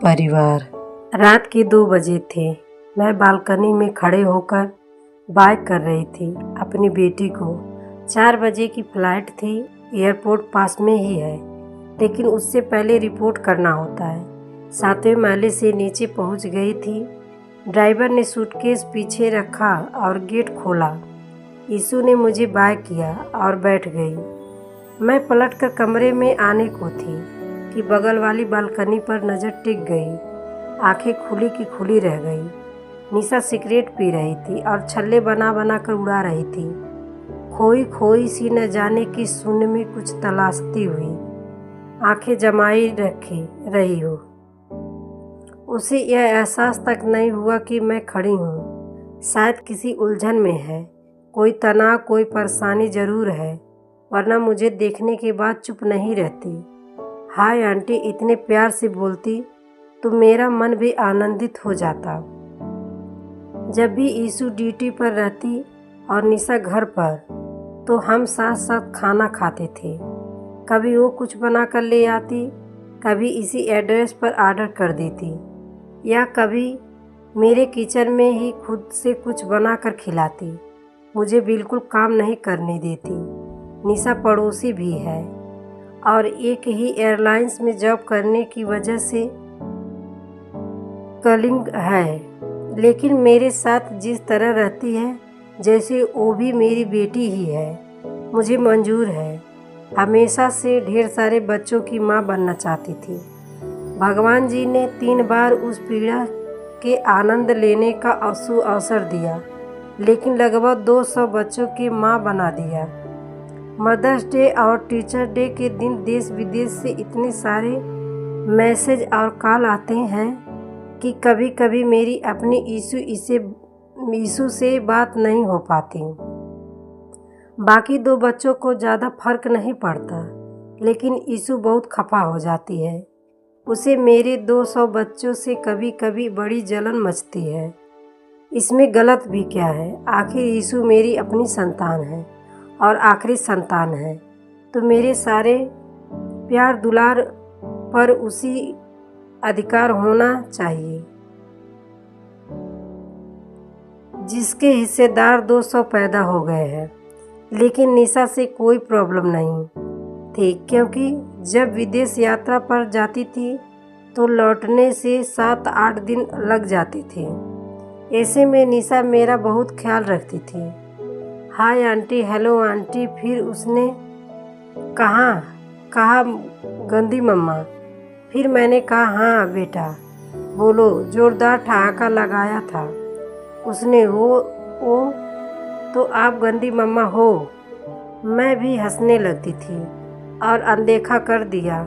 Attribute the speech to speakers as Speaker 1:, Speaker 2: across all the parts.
Speaker 1: परिवार। रात के 2 बजे थे। मैं बालकनी में खड़े होकर बात कर रही थी अपनी बेटी को। 4 बजे की फ्लाइट थी। एयरपोर्ट पास में ही है, लेकिन उससे पहले रिपोर्ट करना होता है। 7वें महले से नीचे पहुंच गई थी। ड्राइवर ने सूटकेस पीछे रखा और गेट खोला। ईशु ने मुझे बाय किया और बैठ गई। मैं पलटकर कमरे में आने को थी कि बगल वाली बालकनी पर नज़र टिक गई। आंखें खुली की खुली रह गई। निशा सिगरेट पी रही थी और छल्ले बना बना कर उड़ा रही थी। खोई खोई सी न जाने की शून्य में कुछ तलाशती हुई आंखें जमाई रही हो। उसे यह एहसास तक नहीं हुआ कि मैं खड़ी हूँ। शायद किसी उलझन में है, कोई तनाव, कोई परेशानी ज़रूर है, वरना मुझे देखने के बाद चुप नहीं रहती। हाय आंटी इतने प्यार से बोलती तो मेरा मन भी आनंदित हो जाता। जब भी ईशु ड्यूटी पर रहती और निशा घर पर, तो हम साथ साथ खाना खाते थे। कभी वो कुछ बना कर ले आती, कभी इसी एड्रेस पर ऑर्डर कर देती, या कभी मेरे किचन में ही खुद से कुछ बना कर खिलाती। मुझे बिल्कुल काम नहीं करने देती। निशा पड़ोसी भी है और एक ही एयरलाइंस में जॉब करने की वजह से कलिंग है, लेकिन मेरे साथ जिस तरह रहती है जैसे वो भी मेरी बेटी ही है, मुझे मंजूर है। हमेशा से ढेर सारे बच्चों की माँ बनना चाहती थी। भगवान जी ने 3 बार उस पीड़ा के आनंद लेने का अवसर दिया, लेकिन लगभग 200 बच्चों की माँ बना दिया। मदर्स डे और टीचर डे के दिन देश विदेश से इतने सारे मैसेज और कॉल आते हैं कि कभी कभी मेरी अपनी ईशु से बात नहीं हो पाती। बाकी 2 बच्चों को ज़्यादा फर्क नहीं पड़ता, लेकिन ईशु बहुत खफा हो जाती है। उसे मेरे 200 बच्चों से कभी कभी बड़ी जलन मचती है। इसमें गलत भी क्या है? आखिर ईशु मेरी अपनी संतान है और आखिरी संतान है, तो मेरे सारे प्यार दुलार पर उसी अधिकार होना चाहिए जिसके हिस्सेदार 200 पैदा हो गए हैं। लेकिन निशा से कोई प्रॉब्लम नहीं थी, क्योंकि जब विदेश यात्रा पर जाती थी तो लौटने से 7-8 दिन लग जाते थे। ऐसे में निशा मेरा बहुत ख्याल रखती थी। हाय आंटी, हेलो आंटी, फिर उसने कहा गंदी मम्मा। फिर मैंने कहा हाँ बेटा बोलो, जोरदार ठहाका लगाया था उसने। वो तो आप गंदी मम्मा हो। मैं भी हंसने लगती थी और अनदेखा कर दिया।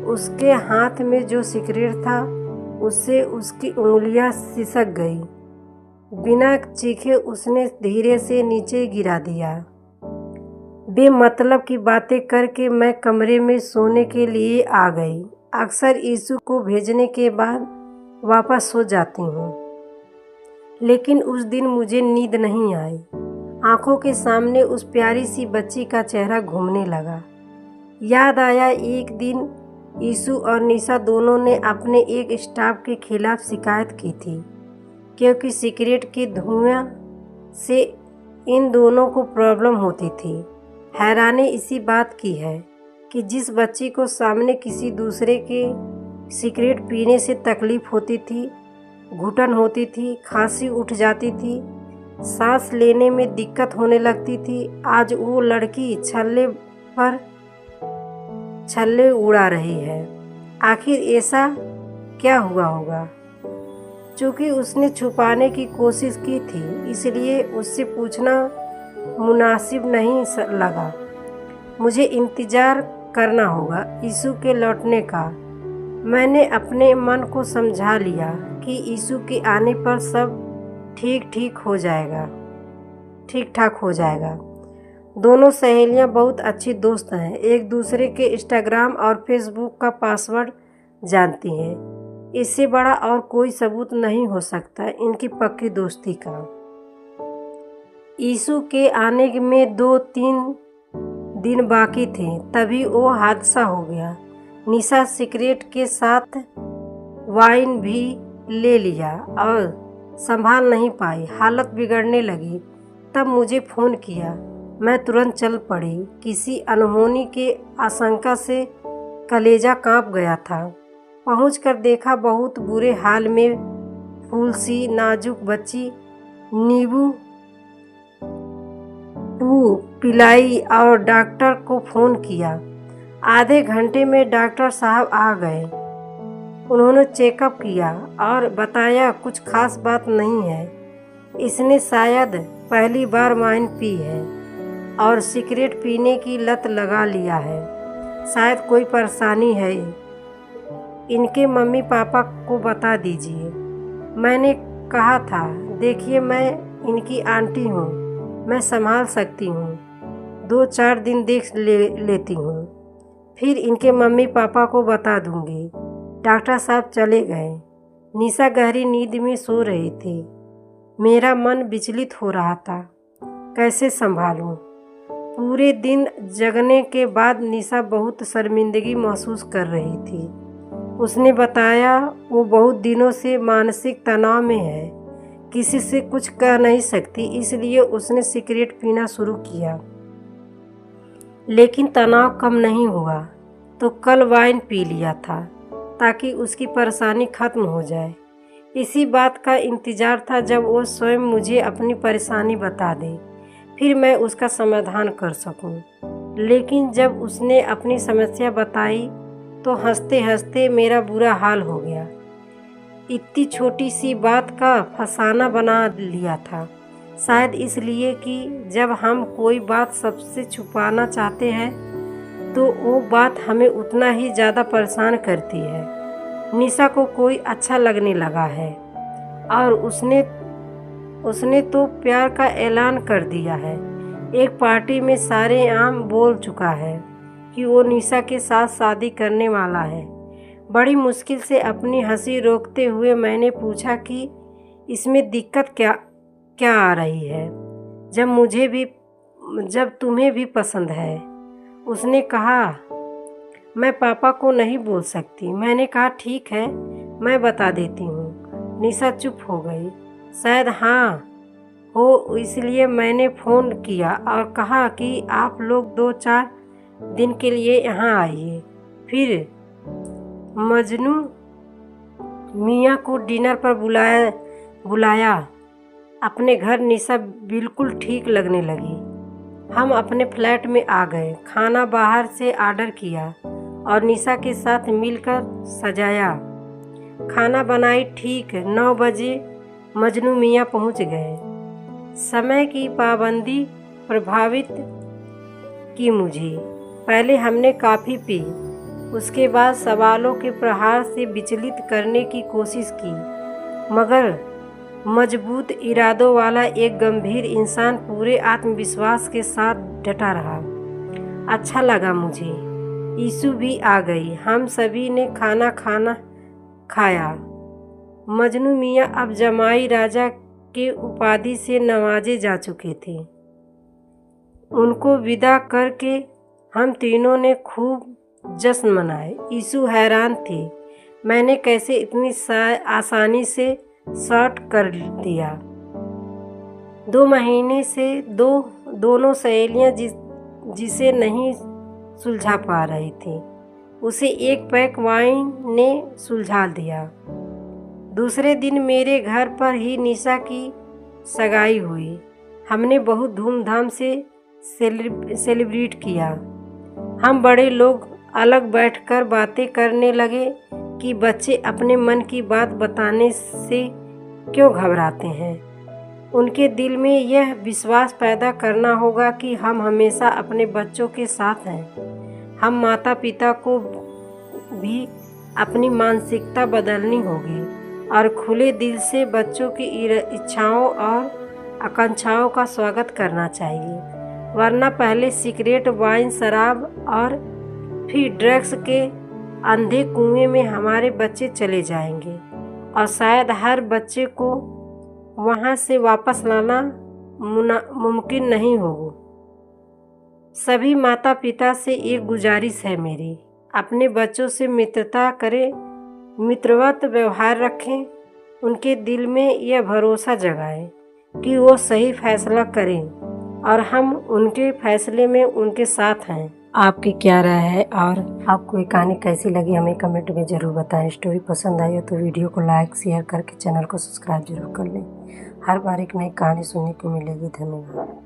Speaker 1: उसके हाथ में जो सिगरेट था उससे उसकी उंगलियां सिसक गई। बिना चीखे उसने धीरे से नीचे गिरा दिया। बेमतलब की बातें करके मैं कमरे में सोने के लिए आ गई। अक्सर ईशु को भेजने के बाद वापस सो जाती हूँ, लेकिन उस दिन मुझे नींद नहीं आई। आंखों के सामने उस प्यारी सी बच्ची का चेहरा घूमने लगा। याद आया एक दिन ईशु और निशा दोनों ने अपने एक स्टाफ के खिलाफ शिकायत की थी, क्योंकि सिगरेट के धुआं से इन दोनों को प्रॉब्लम होती थी। हैरानी इसी बात की है कि जिस बच्ची को सामने किसी दूसरे के सिगरेट पीने से तकलीफ होती थी, घुटन होती थी, खांसी उठ जाती थी, सांस लेने में दिक्कत होने लगती थी, आज वो लड़की छल्ले पर छल्ले उड़ा रही है। आखिर ऐसा क्या हुआ होगा? चूँकि उसने छुपाने की कोशिश की थी, इसलिए उससे पूछना मुनासिब नहीं लगा। मुझे इंतज़ार करना होगा ईशु के लौटने का। मैंने अपने मन को समझा लिया कि ईशु के आने पर सब ठीक ठाक हो जाएगा। दोनों सहेलियां बहुत अच्छी दोस्त हैं, एक दूसरे के इंस्टाग्राम और फेसबुक का पासवर्ड जानती हैं। इससे बड़ा और कोई सबूत नहीं हो सकता इनकी पक्की दोस्ती का। ईशु के आने में 2-3 दिन बाकी थे, तभी वो हादसा हो गया। निशा सिगरेट के साथ वाइन भी ले लिया और संभाल नहीं पाई, हालत बिगड़ने लगी। तब मुझे फ़ोन किया, मैं तुरंत चल पड़ी। किसी अनहोनी के आशंका से कलेजा कांप गया था। पहुंचकर देखा बहुत बुरे हाल में फूल सी नाजुक बच्ची। नींबू पिलाई और डॉक्टर को फ़ोन किया। आधे घंटे में डॉक्टर साहब आ गए। उन्होंने चेकअप किया और बताया कुछ खास बात नहीं है। इसने शायद पहली बार वाइन पी है और सिगरेट पीने की लत लगा लिया है। शायद कोई परेशानी है, इनके मम्मी पापा को बता दीजिए। मैंने कहा था, देखिए मैं इनकी आंटी हूँ, मैं संभाल सकती हूँ, 2-4 दिन देख लेती हूँ, फिर इनके मम्मी पापा को बता दूँगी। डॉक्टर साहब चले गए। निशा गहरी नींद में सो रही थी। मेरा मन विचलित हो रहा था, कैसे संभालूं? पूरे दिन जगने के बाद निशा बहुत शर्मिंदगी महसूस कर रही थी। उसने बताया वो बहुत दिनों से मानसिक तनाव में है, किसी से कुछ कह नहीं सकती, इसलिए उसने सिगरेट पीना शुरू किया। लेकिन तनाव कम नहीं हुआ तो कल वाइन पी लिया था ताकि उसकी परेशानी खत्म हो जाए। इसी बात का इंतज़ार था जब वो स्वयं मुझे अपनी परेशानी बता दे, फिर मैं उसका समाधान कर सकूं। लेकिन जब उसने अपनी समस्या बताई तो हंसते हंसते मेरा बुरा हाल हो गया। इतनी छोटी सी बात का फसाना बना लिया था, शायद इसलिए कि जब हम कोई बात सबसे छुपाना चाहते हैं तो वो बात हमें उतना ही ज़्यादा परेशान करती है। निशा को कोई अच्छा लगने लगा है और उसने तो प्यार का ऐलान कर दिया है। एक पार्टी में सारे आम बोल चुका है कि वो निशा के साथ शादी करने वाला है। बड़ी मुश्किल से अपनी हंसी रोकते हुए मैंने पूछा कि इसमें दिक्कत क्या आ रही है, जब तुम्हें भी पसंद है। उसने कहा, मैं पापा को नहीं बोल सकती। मैंने कहा, ठीक है, मैं बता देती हूँ। निशा चुप हो गई। शायद हाँ हो, इसलिए मैंने फ़ोन किया और कहा कि आप लोग 2-4 दिन के लिए यहाँ आइए। फिर मजनू मियाँ को डिनर पर बुलाया अपने घर। निशा बिल्कुल ठीक लगने लगी। हम अपने फ्लैट में आ गए, खाना बाहर से ऑर्डर किया और निशा के साथ मिलकर सजाया। खाना बनाई। ठीक 9 बजे मजनू मियाँ पहुँच गए। समय की पाबंदी प्रभावित की मुझे। पहले हमने कॉफ़ी पी, उसके बाद सवालों के प्रहार से विचलित करने की कोशिश की, मगर मजबूत इरादों वाला एक गंभीर इंसान पूरे आत्मविश्वास के साथ डटा रहा। अच्छा लगा मुझे। ईशु भी आ गई। हम सभी ने खाना खाया। मजनू मियाँ अब जमाई राजा के उपाधि से नवाजे जा चुके थे। उनको विदा करके हम तीनों ने खूब जश्न मनाए। ईशु हैरान थी, मैंने कैसे इतनी आसानी से शॉर्ट कर दिया। 2 महीने से दोनों सहेलियां जिसे नहीं सुलझा पा रही थी, उसे एक पैक वाइन ने सुलझा दिया। दूसरे दिन मेरे घर पर ही निशा की सगाई हुई। हमने बहुत धूमधाम से सेलिब्रेट किया। हम बड़े लोग अलग बैठकर बातें करने लगे कि बच्चे अपने मन की बात बताने से क्यों घबराते हैं। उनके दिल में यह विश्वास पैदा करना होगा कि हम हमेशा अपने बच्चों के साथ हैं। हम माता पिता को भी अपनी मानसिकता बदलनी होगी और खुले दिल से बच्चों की इच्छाओं और आकांक्षाओं का स्वागत करना चाहिए, वरना पहले सिगरेट, वाइन, शराब और फिर ड्रग्स के अंधे कुएं में हमारे बच्चे चले जाएंगे और शायद हर बच्चे को वहां से वापस लाना मुमकिन नहीं होगा। सभी माता पिता से एक गुजारिश है मेरी, अपने बच्चों से मित्रता करें, मित्रवत व्यवहार रखें, उनके दिल में यह भरोसा जगाएं कि वो सही फैसला करें और हम उनके फैसले में उनके साथ हैं। आपकी क्या राय है और आपको ये कहानी कैसी लगी हमें कमेंट में ज़रूर बताएं। स्टोरी पसंद आई हो तो वीडियो को लाइक शेयर करके चैनल को सब्सक्राइब जरूर कर लें। हर बार एक नई कहानी सुनने को मिलेगी। धन्यवाद।